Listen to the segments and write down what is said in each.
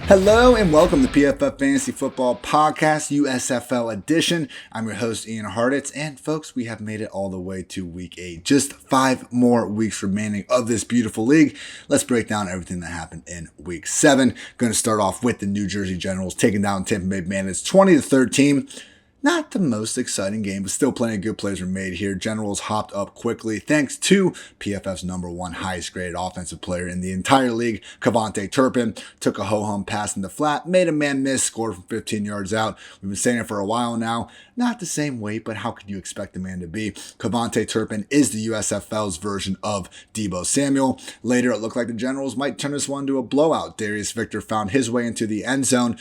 Hello and welcome to PFF Fantasy Football Podcast, USFL edition. I'm your host, Ian Hartitz, and folks, we have made it all the way to week 8. Just 5 more weeks remaining of this beautiful league. Let's break down everything that happened in week 7. Going to start off with the New Jersey Generals taking down Tampa Bay Bandits 20-13. Not the most exciting game, but still plenty of good plays were made here. Generals hopped up quickly thanks to PFF's number 1 highest graded offensive player in the entire league, KaVontae Turpin. Took a ho-hum pass in the flat, made a man miss, scored from 15 yards out. We've been saying it for a while now. Not the same weight, but how could you expect the man to be? KaVontae Turpin is the USFL's version of Deebo Samuel. Later, it looked like the Generals might turn this one into a blowout. Darius Victor found his way into the end zone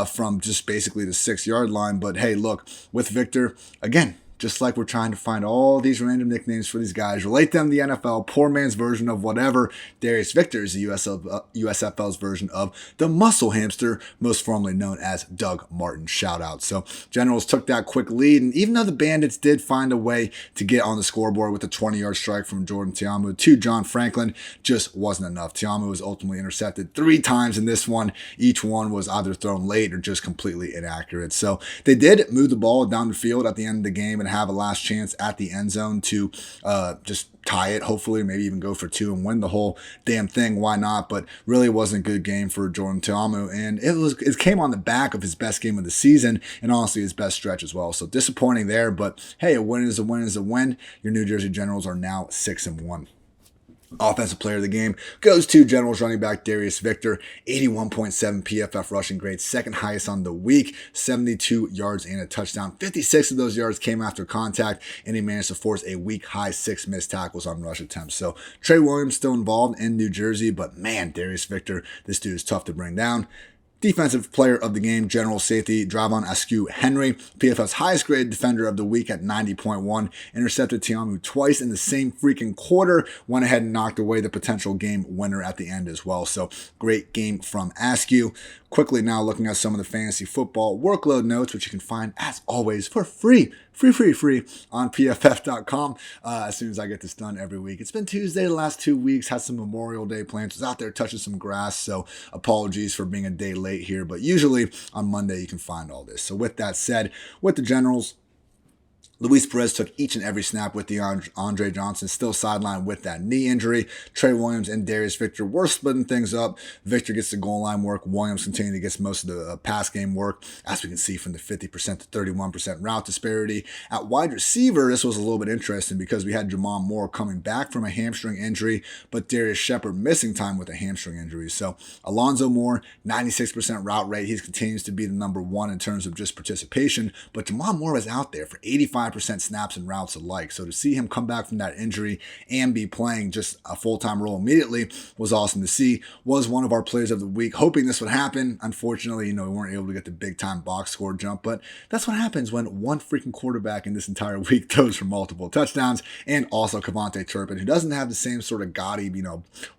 from just basically the 6-yard line. But hey, look, with Victor, again, just like we're trying to find all these random nicknames for these guys, relate them to the NFL, poor man's version of whatever. Darius Victor is the USFL's version of the muscle hamster, most formally known as Doug Martin. Shout out. So Generals took that quick lead, and even though the Bandits did find a way to get on the scoreboard with a 20-yard strike from Jordan Ta'amu to John Franklin, just wasn't enough. Ta'amu was ultimately intercepted 3 times in this one. Each one was either thrown late or just completely inaccurate. So they did move the ball down the field at the end of the game and have a last chance at the end zone to just tie it, hopefully, maybe even go for 2 and win the whole damn thing. Why not? But really wasn't a good game for Jordan Ta'amu, and it came on the back of his best game of the season and honestly his best stretch as well. So disappointing there, but hey, a win is a win is a win. Your New Jersey Generals are now 6-1. Offensive player of the game goes to Generals running back Darius Victor, 81.7 PFF rushing grade, second highest on the week, 72 yards and a touchdown. 56 of those yards came after contact, and he managed to force a week high 6 missed tackles on rush attempts. So Trey Williams still involved in New Jersey, but man, Darius Victor, this dude is tough to bring down. Defensive player of the game, general safety, Dravon Askew-Henry, PFF's highest graded defender of the week at 90.1, intercepted Ta'amu twice in the same freaking quarter, went ahead and knocked away the potential game winner at the end as well. So great game from Askew. Quickly now looking at some of the fantasy football workload notes, which you can find as always for free on pff.com as soon as I get this done every week. It's been Tuesday the last 2 weeks, had some Memorial Day plans, was out there touching some grass, so apologies for being a day late here, but usually on Monday you can find all this. So with that said, with the Generals, Luis Perez took each and every snap with Andre Johnson, still sidelined with that knee injury. Trey Williams and Darius Victor were splitting things up. Victor gets the goal line work. Williams continuing to get most of the pass game work, as we can see from the 50% to 31% route disparity. At wide receiver, this was a little bit interesting because we had Jamon Moore coming back from a hamstring injury, but Darius Shepard missing time with a hamstring injury. So Alonzo Moore, 96% route rate. He continues to be the number 1 in terms of just participation, but Jamon Moore was out there for 85% snaps and routes alike. So to see him come back from that injury and be playing just a full-time role immediately was awesome to see. Was one of our players of the week, hoping this would happen. Unfortunately, we weren't able to get the big-time box score jump, but that's what happens when one freaking quarterback in this entire week throws for multiple touchdowns. And also KaVontae Turpin, who doesn't have the same sort of gaudy,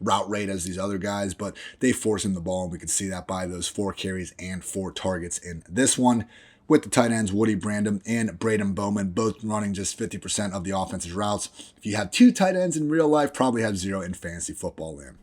route rate as these other guys, but they force him the ball, and we can see that by those 4 carries and 4 targets in this one. With the tight ends, Woody Brandon and Braden Bowman, both running just 50% of the offensive routes. If you have 2 tight ends in real life, probably have 0 in fantasy football land.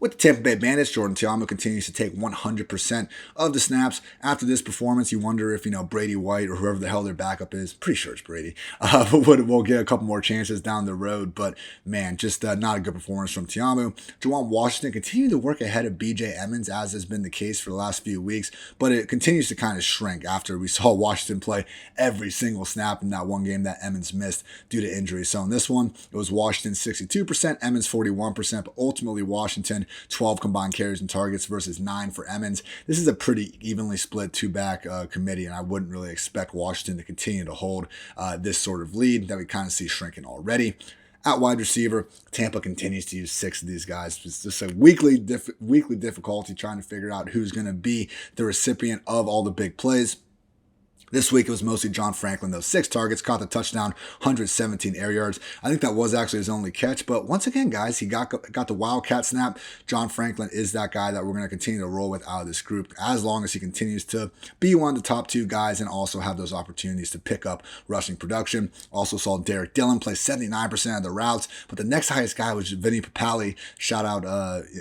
With the Tampa Bay Bandits, Jordan Ta'amu continues to take 100% of the snaps. After this performance, you wonder if, Brady White or whoever the hell their backup is, pretty sure it's Brady, but we'll get a couple more chances down the road. But man, just not a good performance from Ta'amu. Juwan Washington continued to work ahead of BJ Emmons, as has been the case for the last few weeks, but it continues to kind of shrink after we saw Washington play every single snap in that one game that Emmons missed due to injury. So in this one, it was Washington 62%, Emmons 41%, but ultimately Washington 12 combined carries and targets versus 9 for Emmons. This is a pretty evenly split 2-back committee, and I wouldn't really expect Washington to continue to hold this sort of lead that we kind of see shrinking already. At wide receiver, Tampa continues to use 6 of these guys. It's just a weekly difficulty trying to figure out who's going to be the recipient of all the big plays. This week, it was mostly John Franklin, though. 6 targets, caught the touchdown, 117 air yards. I think that was actually his only catch. But once again, guys, he got the Wildcat snap. John Franklin is that guy that we're going to continue to roll with out of this group as long as he continues to be one of the top 2 guys and also have those opportunities to pick up rushing production. Also saw Dillon play 79% of the routes. But the next highest guy was Vinny Papali. Shout out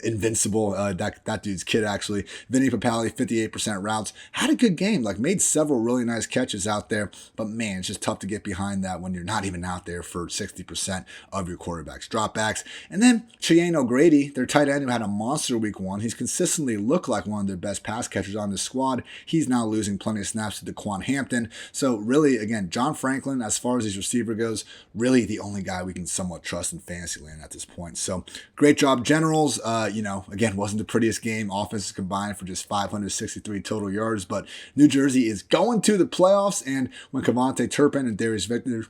Invincible, that dude's kid, actually. Vinny Papali, 58% routes. Had a good game, made several really nice catches out there, but man, it's just tough to get behind that when you're not even out there for 60% of your quarterback's dropbacks. And then Cheyenne O'Grady, their tight end who had a monster week 1, he's consistently looked like one of their best pass catchers on the squad. He's now losing plenty of snaps to DeQuan Hampton. So really, again, John Franklin, as far as his receiver goes, really the only guy we can somewhat trust in fantasy land at this point. So great job, Generals. Again, wasn't the prettiest game. Offenses combined for just 563 total yards, but New Jersey is going to the playoffs, and when Kevontae Turpin and Darius Victor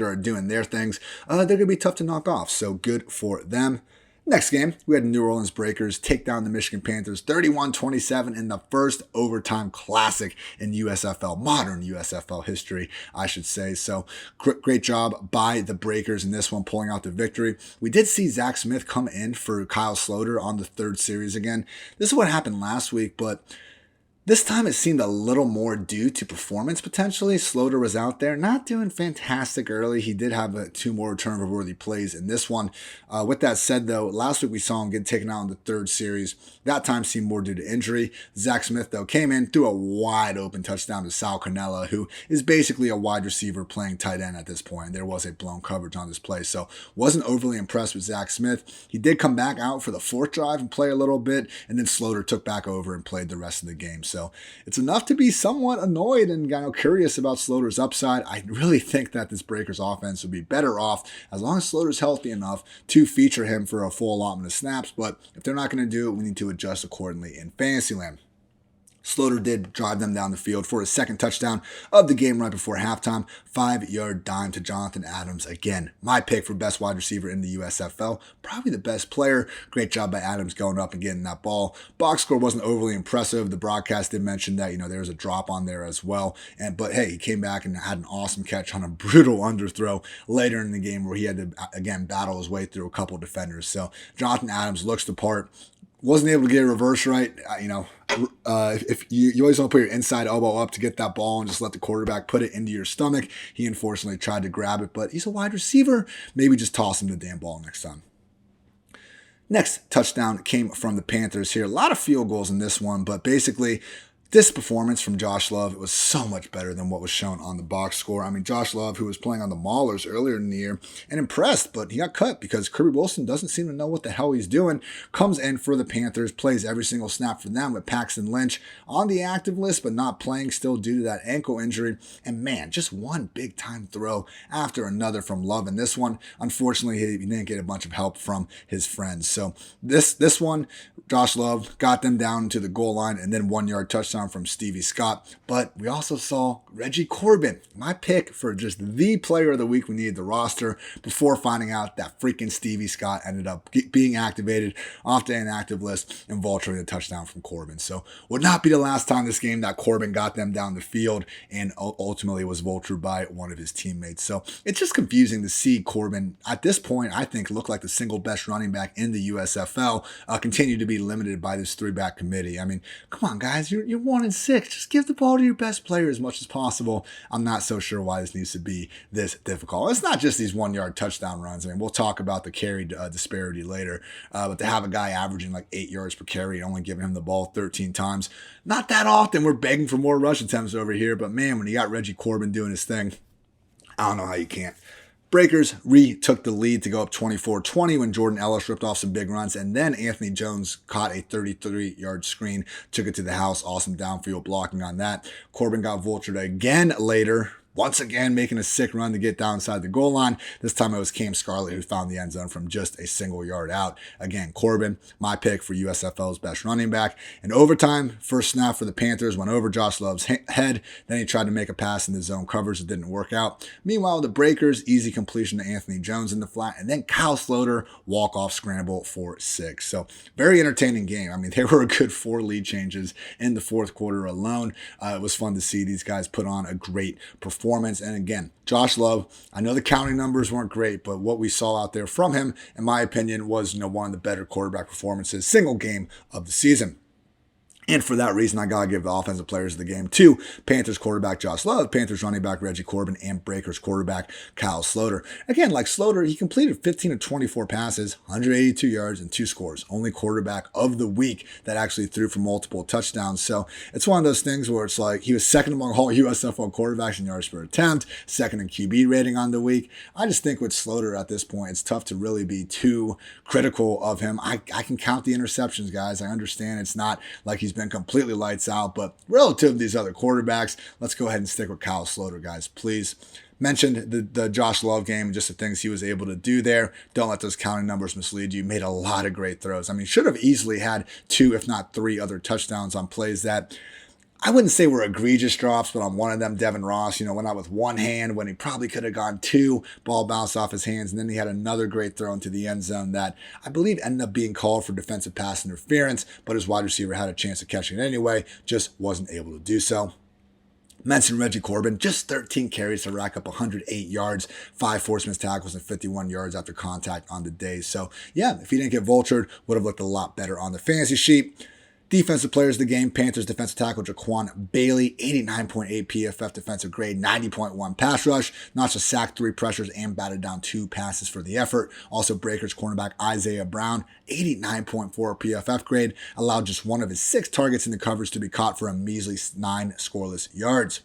are doing their things, they're going to be tough to knock off, so good for them. Next game, we had New Orleans Breakers take down the Michigan Panthers 31-27 in the first overtime classic in modern USFL history, I should say. So great job by the Breakers in this one, pulling out the victory. We did see Zack Smith come in for Kyle Sloter on the 3rd series again. This is what happened last week, but this time it seemed a little more due to performance potentially. Sloter was out there, not doing fantastic early. He did have 2 more turnover-worthy plays in this one. With that said, though, last week we saw him get taken out in the 3rd series. That time seemed more due to injury. Zack Smith, though, came in, threw a wide-open touchdown to Sal Cannella, who is basically a wide receiver playing tight end at this point. There was a blown coverage on this play, so wasn't overly impressed with Zack Smith. He did come back out for the 4th drive and play a little bit, and then Sloter took back over and played the rest of the game. So it's enough to be somewhat annoyed and curious about Sloter's upside. I really think that this Breakers offense would be better off as long as Sloter's healthy enough to feature him for a full allotment of snaps. But if they're not going to do it, we need to adjust accordingly in Fantasyland. Sloter did drive them down the field for his 2nd touchdown of the game right before halftime. 5-yard dime to Jonathan Adams. Again, my pick for best wide receiver in the USFL. Probably the best player. Great job by Adams going up and getting that ball. Box score wasn't overly impressive. The broadcast did mention that, there was a drop on there as well. But hey, he came back and had an awesome catch on a brutal underthrow later in the game where he had to, again, battle his way through a couple defenders. So Jonathan Adams looks the part. Wasn't able to get a reverse right. If you always want to put your inside elbow up to get that ball and just let the quarterback put it into your stomach. He unfortunately tried to grab it, but he's a wide receiver. Maybe just toss him the damn ball next time. Next touchdown came from the Panthers here. A lot of field goals in this one, but basically this performance from Josh Love, it was so much better than what was shown on the box score. I mean, Josh Love, who was playing on the Maulers earlier in the year and impressed, but he got cut because Kirby Wilson doesn't seem to know what the hell he's doing. Comes in for the Panthers, plays every single snap for them with Paxton Lynch on the active list, but not playing still due to that ankle injury. And man, just one big time throw after another from Love in this one. Unfortunately, he didn't get a bunch of help from his friends. So this one, Josh Love got them down to the goal line and then 1-yard touchdown from Stevie Scott. But we also saw Reggie Corbin, my pick for just the player of the week we needed the roster, before finding out that freaking Stevie Scott ended up being activated off the inactive list and vulturing a touchdown from Corbin. So would not be the last time this game that Corbin got them down the field and ultimately was vultured by one of his teammates. So it's just confusing to see Corbin at this point, I think, look like the single best running back in the USFL, continue to be limited by this 3-back committee. I mean, come on, guys, you're 1-6. Just give the ball to your best player as much as possible. I'm not so sure why this needs to be this difficult. It's not just these 1-yard touchdown runs. I mean, we'll talk about the carry disparity later, but to have a guy averaging like 8 yards per carry and only giving him the ball 13 times, not that often. We're begging for more rush attempts over here, but man, when you got Reggie Corbin doing his thing, I don't know how you can't. Breakers retook the lead to go up 24-20 when Jordan Ellis ripped off some big runs, and then Anthony Jones caught a 33-yard screen, took it to the house. Awesome downfield blocking on that. Corbin got vultured again later. once again making a sick run to get down inside the goal line. This time it was Cam Scarlett who found the end zone from just a single yard out. Again, Corbin, my pick for USFL's best running back. In overtime, first snap for the Panthers went over Josh Love's head. Then he tried to make a pass in the zone coverage. It didn't work out. Meanwhile, the Breakers, easy completion to Anthony Jones in the flat. And then Kyle Sloter, walk-off scramble for 6. So very entertaining game. I mean, there were a good 4 lead changes in the fourth quarter alone. It was fun to see these guys put on a great performance. And again, Josh Love, I know the counting numbers weren't great, but what we saw out there from him, in my opinion, was one of the better quarterback performances, single game of the season. And for that reason, I got to give the offensive players of the game to Panthers quarterback Josh Love, Panthers running back Reggie Corbin, and Breakers quarterback Kyle Sloter. Again, like Sloter, he completed 15 of 24 passes, 182 yards, and 2 scores. Only quarterback of the week that actually threw for multiple touchdowns. So it's one of those things where it's like he was second among all USFL quarterbacks in yards per attempt, second in QB rating on the week. I just think with Sloter at this point, it's tough to really be too critical of him. I can count the interceptions, guys. I understand it's not like he's been completely lights out, but relative to these other quarterbacks, let's go ahead and stick with Kyle Sloter, guys, please. Mentioned the Josh Love game and just the things he was able to do there. Don't let those counting numbers mislead you. Made a lot of great throws. I mean, should have easily had 2, if not 3 other touchdowns on plays that I wouldn't say were egregious drops, but on one of them, Devin Ross, went out with one hand when he probably could have gone 2, ball bounced off his hands, and then he had another great throw into the end zone that I believe ended up being called for defensive pass interference, but his wide receiver had a chance of catching it anyway, just wasn't able to do so. Mentioned Reggie Corbin, just 13 carries to rack up 108 yards, 5 forced missed tackles, and 51 yards after contact on the day. So, yeah, if he didn't get vultured, would have looked a lot better on the fantasy sheet. Defensive players of the game, Panthers defensive tackle Jaquan Bailey, 89.8 PFF defensive grade, 90.1 pass rush, notched a sack, 3 pressures, and batted down 2 passes for the effort. Also, Breakers cornerback Isaiah Brown, 89.4 PFF grade, allowed just 1 of his 6 targets in the coverage to be caught for a measly 9 scoreless yards.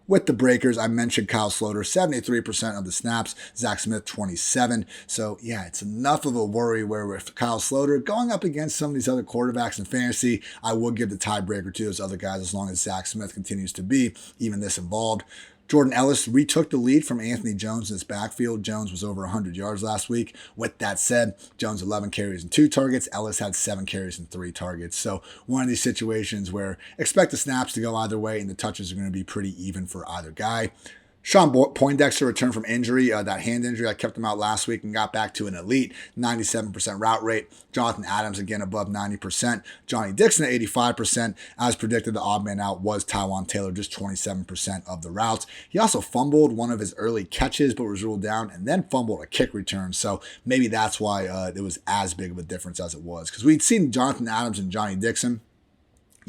With the Breakers, I mentioned Kyle Sloter, 73% of the snaps, Zack Smith, 27. So, yeah, it's enough of a worry where with Kyle Sloter going up against some of these other quarterbacks in fantasy, I would give the tiebreaker to those other guys as long as Zack Smith continues to be even this involved. Jordan Ellis retook the lead from Anthony Jones in his backfield. Jones was over 100 yards last week. With that said, Jones 11 carries and 2 targets. Ellis had 7 carries and 3 targets. So one of these situations where expect the snaps to go either way and the touches are going to be pretty even for either guy. Sean Poindexter returned from injury, that hand injury that kept him out last week and got back to an elite 97% route rate. Jonathan Adams again above 90%. Johnny Dixon at 85%. As predicted, the odd man out was Tywan Taylor, just 27% of the routes. He also fumbled one of his early catches but was ruled down and then fumbled a kick return. So maybe that's why it was as big of a difference as it was. Because we'd seen Jonathan Adams and Johnny Dixon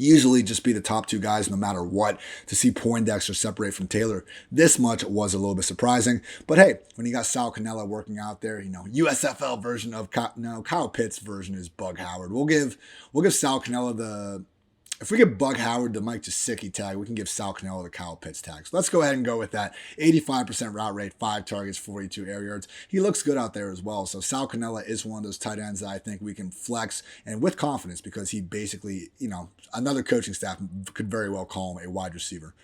usually just be the top 2 guys no matter what. To see Poindexter separate from Taylor this much was a little bit surprising. But hey, when you got Sal Cannella working out there, USFL version of Kyle Pitts' version is Bug Howard. We'll give Sal Cannella if we give Bug Howard the Mike Gesicki tag, we can give Sal Cannella the Kyle Pitts tag. So let's go ahead and go with that. 85% route rate, 5 targets, 42 air yards. He looks good out there as well. So Sal Cannella is one of those tight ends that I think we can flex and with confidence because he basically, another coaching staff could very well call him a wide receiver.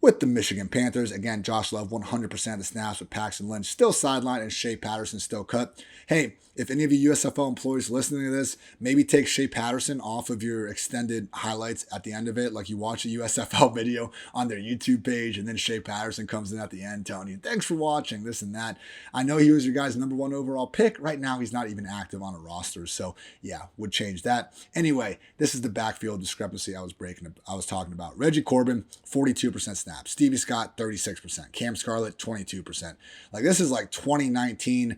With the Michigan Panthers, again, Josh Love, 100% of the snaps with Paxton Lynch still sidelined and Shea Patterson still cut. Hey, if any of you USFL employees listening to this, maybe take Shea Patterson off of your extended highlights at the end of it. Like you watch a USFL video on their YouTube page and then Shea Patterson comes in at the end telling you, thanks for watching, this and that. I know he was your guys' number 1 overall pick. Right now, he's not even active on a roster. So yeah, would change that. Anyway, this is the backfield discrepancy I was talking about. Reggie Corbin, 42% snaps. Stevie Scott, 36%. Cam Scarlett, 22%. Like this is like 2019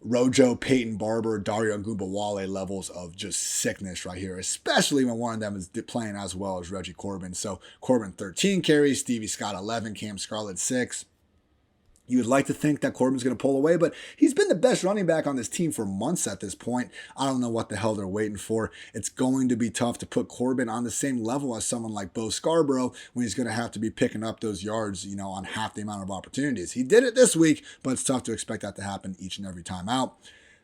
Rojo, Peyton Barber, Dario Gubawale levels of just sickness right here, especially when one of them is playing as well as Reggie Corbin. So Corbin 13 carries, Stevie Scott 11, Cam Scarlett 6. You would like to think that Corbin's going to pull away, but he's been the best running back on this team for months at this point. I don't know what the hell they're waiting for. It's going to be tough to put Corbin on the same level as someone like Bo Scarborough when he's going to have to be picking up those yards, on half the amount of opportunities. He did it this week, but it's tough to expect that to happen each and every time out.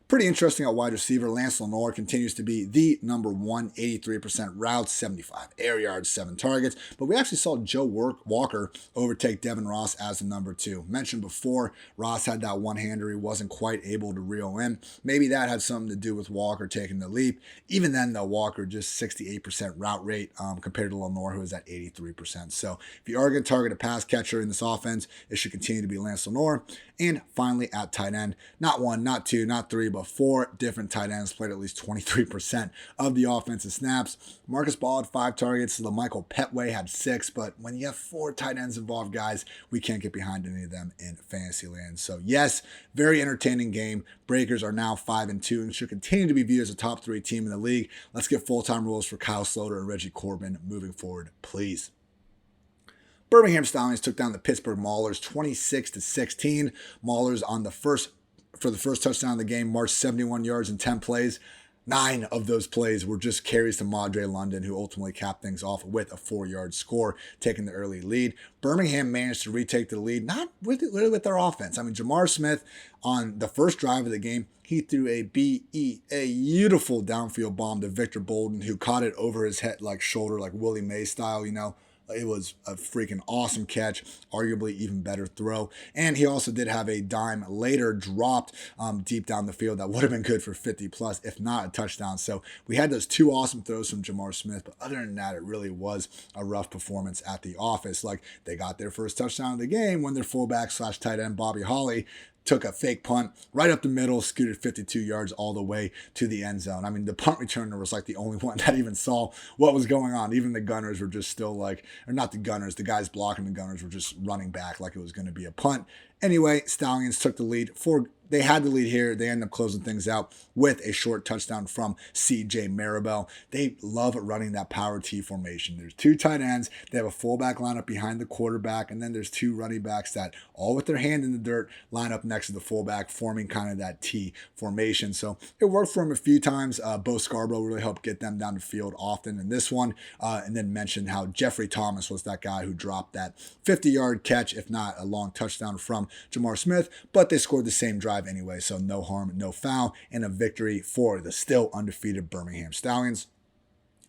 Pretty interesting at wide receiver. Lance Lenore continues to be the number one, 83% routes, 75 air yards, 7 targets. But we actually saw Joe Walker overtake Devin Ross as the number 2. Mentioned before, Ross had that one-hander he wasn't quite able to reel in. Maybe that had something to do with Walker taking the leap. Even then, though, Walker just 68% route rate compared to Lenore, who is at 83%. So if you are going to target a pass catcher in this offense, it should continue to be Lance Lenore. And finally, at tight end, not 1, not 2, not 3, but 4 different tight ends played at least 23% of the offensive snaps. Marcus Ball had 5 targets. LaMichael Petway had 6. But when you have 4 tight ends involved, guys, we can't get behind any of them in fantasy land. So yes, very entertaining game. Breakers are now 5-2 and should continue to be viewed as a top 3 team in the league. Let's get full-time rules for Kyle Sloter and Reggie Corbin moving forward, please. Birmingham Stallions took down the Pittsburgh Maulers 26-16. Maulers for the first touchdown of the game, marched 71 yards in 10 plays. 9 of those plays were just carries to Madre London, who ultimately capped things off with a 4-yard score, taking the early lead. Birmingham managed to retake the lead, not really with their offense. I mean, Jamar Smith, on the first drive of the game, he threw a beautiful downfield bomb to Victor Bolden, who caught it over his head, like shoulder, like Willie May style, It was a freaking awesome catch, arguably even better throw. And he also did have a dime later dropped deep down the field that would have been good for 50 plus, if not a touchdown. So we had those 2 awesome throws from Jamar Smith, but other than that, it really was a rough performance at the office. Like, they got their first touchdown of the game when their fullback / tight end Bobby Holly took a fake punt right up the middle, scooted 52 yards all the way to the end zone. I mean, the punt returner was like the only one that even saw what was going on. Even the gunners were just still the guys blocking the gunners were just running back like it was going to be a punt. Anyway, Stallions took the lead. They had the lead here. They ended up closing things out with a short touchdown from CJ Maribel. They love running that power T formation. There's 2 tight ends. They have a fullback lineup behind the quarterback, and then there's 2 running backs that, all with their hand in the dirt, line up next to the fullback, forming kind of that T formation. So it worked for him a few times. Bo Scarborough really helped get them down the field often in this one, and then mentioned how Jeffrey Thomas was that guy who dropped that 50-yard catch, if not a long touchdown from Jamar Smith, but they scored the same drive anyway, so no harm, no foul, and a victory for the still undefeated Birmingham Stallions.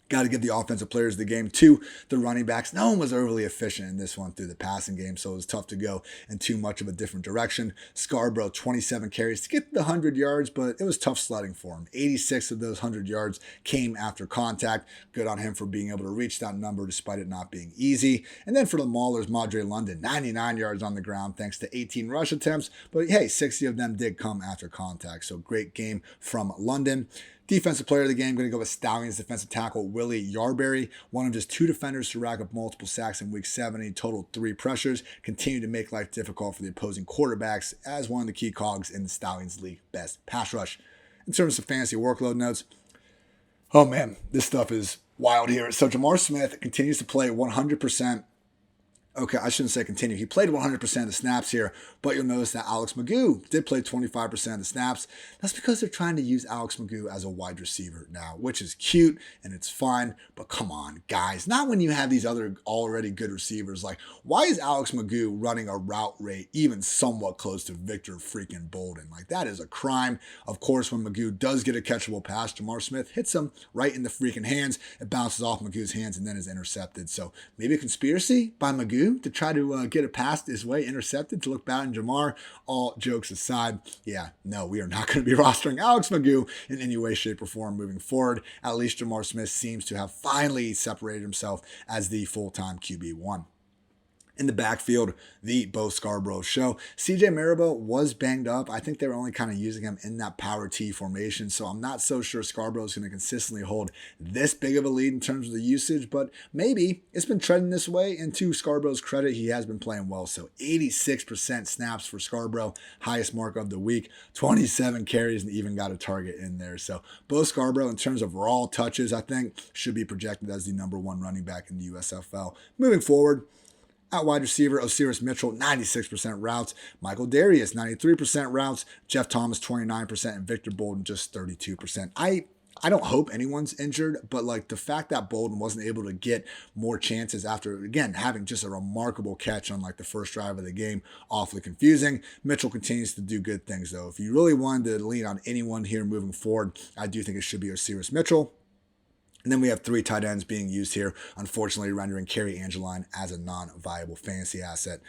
Got to give the offensive players of the game to the running backs. No one was overly efficient in this one through the passing game, so it was tough to go in too much of a different direction. Scarborough, 27 carries to get the 100 yards, but it was tough sledding for him. 86 of those 100 yards came after contact. Good on him for being able to reach that number despite it not being easy. And then for the Maulers, Madre London, 99 yards on the ground thanks to 18 rush attempts, but hey, 60 of them did come after contact, so great game from London. Defensive player of the game, going to go with Stallions defensive tackle Willie Yarberry, one of just 2 defenders to rack up multiple sacks in week 7. He totaled 3 pressures, continued to make life difficult for the opposing quarterbacks as one of the key cogs in the Stallions league best pass rush. In terms of fantasy workload notes, oh man, this stuff is wild here. So Jamar Smith continues to play 100%. Okay, I shouldn't say continue. He played 100% of the snaps here, but you'll notice that Alex Magoo did play 25% of the snaps. That's because they're trying to use Alex Magoo as a wide receiver now, which is cute and it's fine, but come on, guys. Not when you have these other already good receivers. Like, why is Alex Magoo running a route rate even somewhat close to Victor freaking Bolden? Like, that is a crime. Of course, when Magoo does get a catchable pass, Jamar Smith hits him right in the freaking hands. It bounces off Magoo's hands and then is intercepted. So maybe a conspiracy by Magoo to try to get it past his way, intercepted to look bad in Jamar. All jokes aside, yeah, no, we are not going to be rostering Alex Magoo in any way, shape, or form moving forward. At least Jamar Smith seems to have finally separated himself as the full-time QB1. In the backfield, the Bo Scarborough show. CJ Maribel was banged up. I think they were only kind of using him in that power T formation, so I'm not so sure Scarborough is going to consistently hold this big of a lead in terms of the usage, but maybe it's been trending this way, and to Scarborough's credit, he has been playing well. So 86% snaps for Scarborough, highest mark of the week, 27 carries, and even got a target in there. So Bo Scarborough, in terms of raw touches, I think should be projected as the number 1 running back in the USFL. Moving forward, at wide receiver, Osiris Mitchell, 96% routes. Michael Darius, 93% routes. Jeff Thomas, 29%. And Victor Bolden, just 32%. I I don't hope anyone's injured, but like the fact that Bolden wasn't able to get more chances after, again, having just a remarkable catch on like the first drive of the game, awfully confusing. Mitchell continues to do good things though. If you really wanted to lean on anyone here moving forward, I do think it should be Osiris Mitchell. And then we have 3 tight ends being used here, unfortunately rendering Kerry Angeline as a non-viable fantasy asset.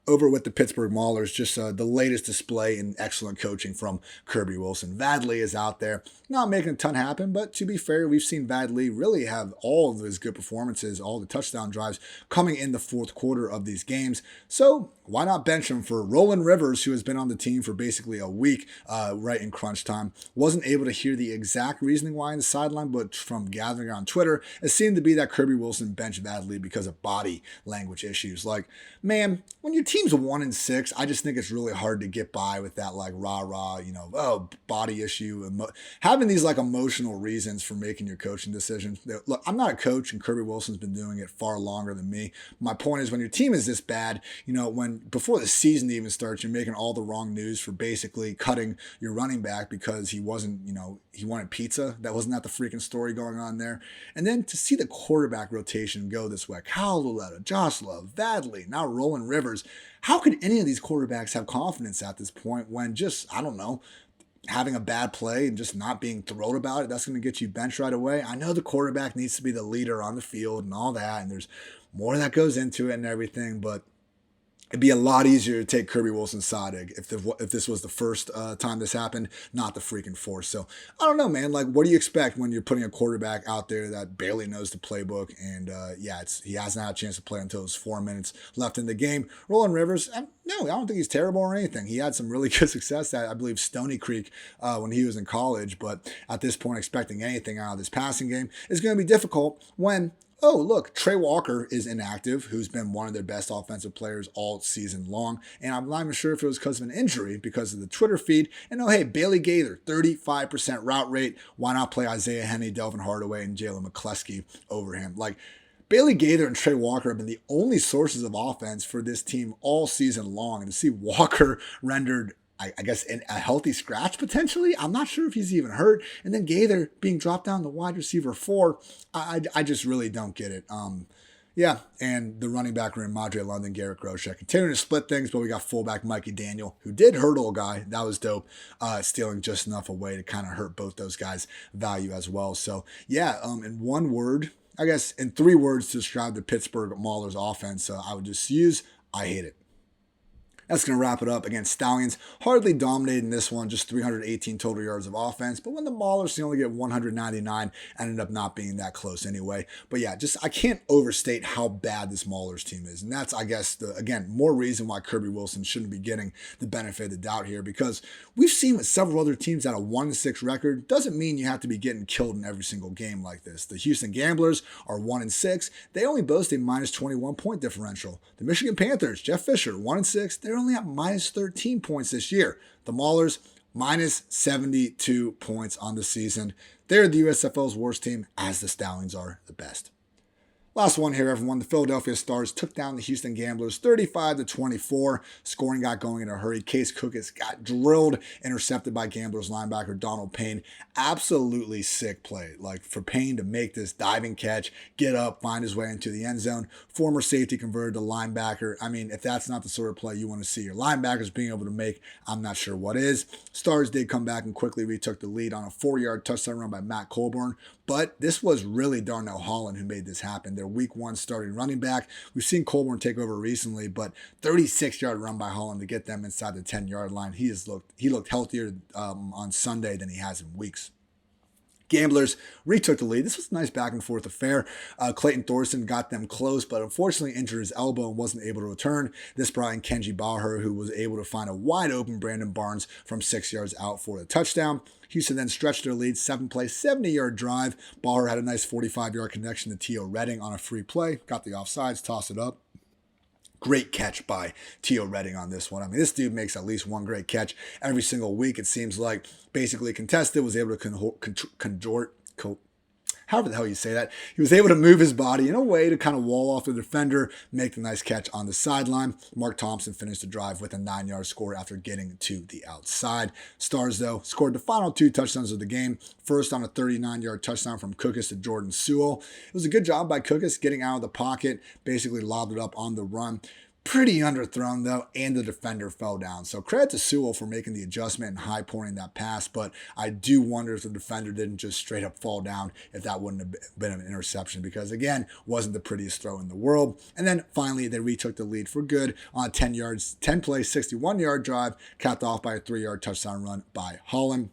Over with the Pittsburgh Maulers, just the latest display in excellent coaching from Kirby Wilson. Vadley is out there, not making a ton happen, but to be fair, we've seen Vadley really have all of his good performances, all the touchdown drives coming in the fourth quarter of these games. So why not bench him for Roland Rivers, who has been on the team for basically a week right in crunch time. Wasn't able to hear the exact reasoning why on the sideline, but from gathering on Twitter, it seemed to be that Kirby Wilson benched Vadley because of body language issues. Like, man, when your team's 1-6, I just think it's really hard to get by with that like rah-rah, body issue. Having these like emotional reasons for making your coaching decisions. Look, I'm not a coach, and Kirby Wilson's been doing it far longer than me. My point is, when your team is this bad, when before the season even starts, you're making all the wrong news for basically cutting your running back because he wasn't, he wanted pizza. That wasn't the freaking story going on there. And then to see the quarterback rotation go this way, Kyle Luletta, Josh Love, Vadley, now Roland Rivers. How could any of these quarterbacks have confidence at this point when just, I don't know, having a bad play and just not being thrilled about it, that's going to get you benched right away? I know the quarterback needs to be the leader on the field and all that, and there's more that goes into it and everything, but it'd be a lot easier to take Kirby Wilson's side if this was the first time this happened, not the freaking fourth. So I don't know, man. Like, what do you expect when you're putting a quarterback out there that barely knows the playbook? And he hasn't had a chance to play until there's 4 minutes left in the game. Roland Rivers, no, I don't think he's terrible or anything. He had some really good success at, I believe, Stony Creek when he was in college. But at this point, expecting anything out of this passing game is going to be difficult when, oh, look, Trey Walker is inactive, who's been one of their best offensive players all season long. And I'm not even sure if it was because of an injury, because of the Twitter feed. And oh, hey, Bailey Gaither, 35% route rate. Why not play Isaiah Henney, Delvin Hardaway, and Jalen McCleskey over him? Like, Bailey Gaither and Trey Walker have been the only sources of offense for this team all season long. And to see Walker rendered, I guess, a healthy scratch potentially. I'm not sure if he's even hurt. And then Gaither being dropped down to wide receiver 4. I just really don't get it. And the running back room, Madre London, Garrett Groshek, continuing to split things, but we got fullback Mikey Daniel, who did hurdle a guy. That was dope. Stealing just enough away to kind of hurt both those guys' value as well. So, in one word, I guess in 3 words to describe the Pittsburgh Maulers offense, I would just use, I hate it. That's going to wrap it up. Again, Stallions hardly dominated in this one, just 318 total yards of offense. But when the Maulers only get 199, ended up not being that close anyway. But yeah, I can't overstate how bad this Maulers team is. And that's, I guess, more reason why Kirby Wilson shouldn't be getting the benefit of the doubt here. Because we've seen with several other teams at a 1-6 record, doesn't mean you have to be getting killed in every single game like this. The Houston Gamblers are 1-6. They only boast a minus 21 point differential. The Michigan Panthers, Jeff Fisher, 1-6. They're only at minus 13 points this year. The Maulers, minus 72 points on the season. They're the USFL's worst team, as the Stallions are the best. Last one here, everyone. The Philadelphia Stars took down the Houston Gamblers 35-24. Scoring got going in a hurry. Case Cookis got drilled, intercepted by Gamblers linebacker Donald Payne. Absolutely sick play. Like, for Payne to make this diving catch, get up, find his way into the end zone. Former safety converted to linebacker. I mean, if that's not the sort of play you want to see your linebackers being able to make, I'm not sure what is. Stars did come back and quickly retook the lead on a 4-yard touchdown run by Matt Colburn. But this was really Darnell Holland who made this happen. Their week 1 starting running back. We've seen Colburn take over recently, but 36-yard run by Holland to get them inside the 10-yard line. He looked healthier on Sunday than he has in weeks. Gamblers retook the lead. This was a nice back and forth affair. Clayton Thorson got them close, but unfortunately injured his elbow and wasn't able to return. This brought in Kenji Baher, who was able to find a wide open Brandon Barnes from 6 yards out for the touchdown. Houston then stretched their lead, 7-play, 70-yard drive. Baher had a nice 45-yard connection to Tio Redding on a free play. Got the offsides, tossed it up. Great catch by Tio Redding on this one. I mean, this dude makes at least one great catch every single week. It seems like basically contested, was able to however the hell you say that. He was able to move his body in a way to kind of wall off the defender, make the nice catch on the sideline. Mark Thompson finished the drive with a 9-yard score after getting to the outside. Stars, though, scored the final 2 touchdowns of the game. First on a 39-yard touchdown from Cookus to Jordan Sewell. It was a good job by Cookus getting out of the pocket, basically lobbed it up on the run. Pretty underthrown, though, and the defender fell down. So credit to Sewell for making the adjustment and high-pointing that pass, but I do wonder if the defender didn't just straight up fall down, if that wouldn't have been an interception, because, again, wasn't the prettiest throw in the world. And then, finally, they retook the lead for good on a 10-play, 61-yard drive, capped off by a 3-yard touchdown run by Holland.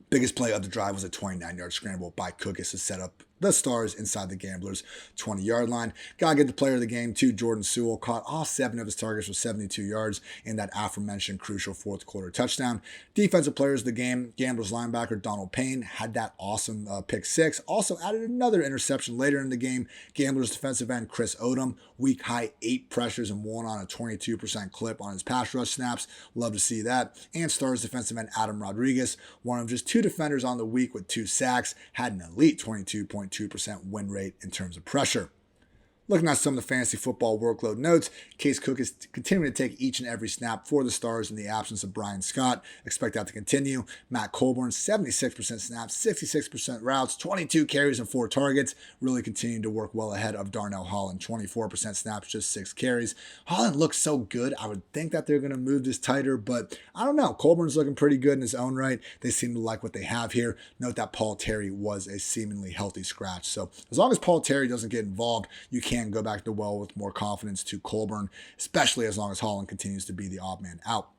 Biggest play of the drive was a 29-yard scramble by Cookus to set up the Stars inside the Gamblers' 20-yard line. Gotta get the player of the game, too. Jordan Sewell caught all 7 of his targets for 72 yards in that aforementioned crucial fourth quarter touchdown. Defensive players of the game, Gamblers linebacker Donald Payne had that awesome pick 6. Also added another interception later in the game. Gamblers defensive end Chris Odom, week high 8 pressures and 1 on a 22% clip on his pass rush snaps. Love to see that. And Stars defensive end Adam Rodriguez, one of just 2 defenders on the week with 2 sacks, had an elite 22.2% win rate in terms of pressure. Looking at some of the fantasy football workload notes, Case Cook is continuing to take each and every snap for the Stars in the absence of Brian Scott. Expect that to continue. Matt Colburn, 76% snaps, 66% routes, 22 carries and 4 targets. Really continuing to work well ahead of Darnell Holland, 24% snaps, just 6 carries. Holland looks so good. I would think that they're going to move this tighter, but I don't know. Colburn's looking pretty good in his own right. They seem to like what they have here. Note that Paul Terry was a seemingly healthy scratch. So as long as Paul Terry doesn't get involved, you can go back to the well with more confidence to Colburn, especially as long as Holland continues to be the odd man out.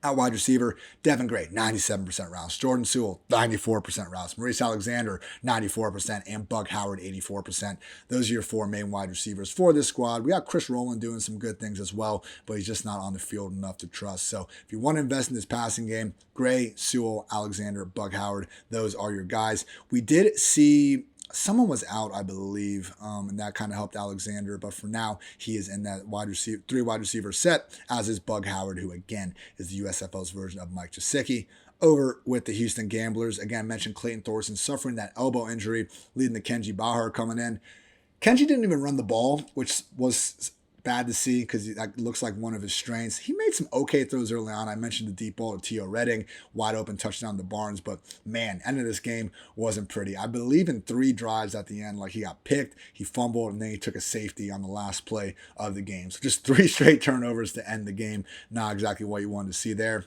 At wide receiver, Devin Gray, 97% routes. Jordan Sewell, 94% routes. Maurice Alexander, 94%. And Bug Howard, 84%. Those are your 4 main wide receivers for this squad. We got Chris Rowland doing some good things as well, but he's just not on the field enough to trust. So if you want to invest in this passing game, Gray, Sewell, Alexander, Bug Howard, those are your guys. We did see someone was out, I believe, and that kind of helped Alexander. But for now, he is in that 3 wide receiver set, as is Bug Howard, who, again, is the USFL's version of Mike Gesicki. Over with the Houston Gamblers, again, mentioned Clayton Thorson suffering that elbow injury, leading to Kenji Bahar coming in. Kenji didn't even run the ball, which was bad to see because that looks like one of his strengths. He made some okay throws early on. I mentioned the deep ball to T.O. Redding, wide open touchdown to Barnes, but man, end of this game wasn't pretty. I believe in 3 drives at the end, like he got picked, he fumbled, and then he took a safety on the last play of the game. So just 3 straight turnovers to end the game. Not exactly what you wanted to see there.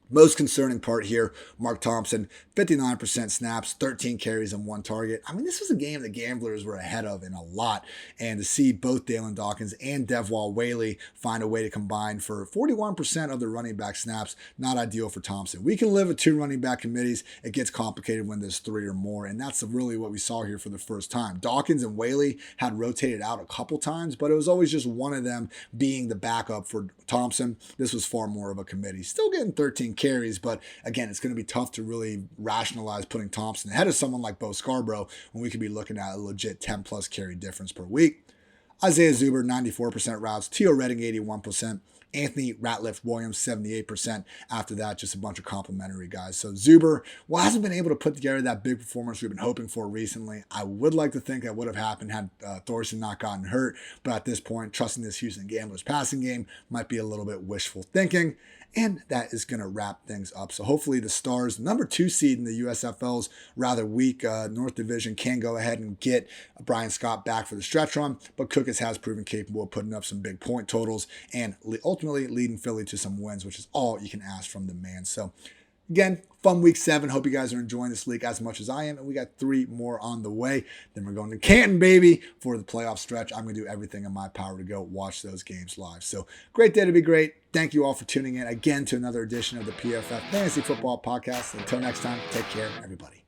Most concerning part here, Mark Thompson, 59% snaps, 13 carries and 1 target. I mean, this was a game the Gamblers were ahead of in a lot. And to see both Dalen Dawkins and Devwall Whaley find a way to combine for 41% of the running back snaps, not ideal for Thompson. We can live with 2 running back committees. It gets complicated when there's 3 or more. And that's really what we saw here for the first time. Dawkins and Whaley had rotated out a couple times, but it was always just one of them being the backup for Thompson. This was far more of a committee. Still getting 13 carries, but again, it's going to be tough to really rationalize putting Thompson ahead of someone like Bo Scarborough when we could be looking at a legit 10 plus carry difference per week. Isaiah Zuber, 94% routes. T.O. Redding, 81%. Anthony Ratliff Williams, 78%. After that, just a bunch of complimentary guys. So Zuber, well, hasn't been able to put together that big performance we've been hoping for recently. I would like to think that would have happened had Thorson not gotten hurt. But at this point, trusting this Houston Gamblers passing game might be a little bit wishful thinking. And that is going to wrap things up. So hopefully the Stars, number 2 seed in the USFL's rather weak North Division, can go ahead and get Brian Scott back for the stretch run. But Cookus has proven capable of putting up some big point totals and ultimately leading Philly to some wins, which is all you can ask from the man. So again, fun week 7. Hope you guys are enjoying this league as much as I am. And we got 3 more on the way. Then we're going to Canton, baby, for the playoff stretch. I'm going to do everything in my power to go watch those games live. So great day to be great. Thank you all for tuning in again to another edition of the PFF Fantasy Football Podcast. Until next time, take care, everybody.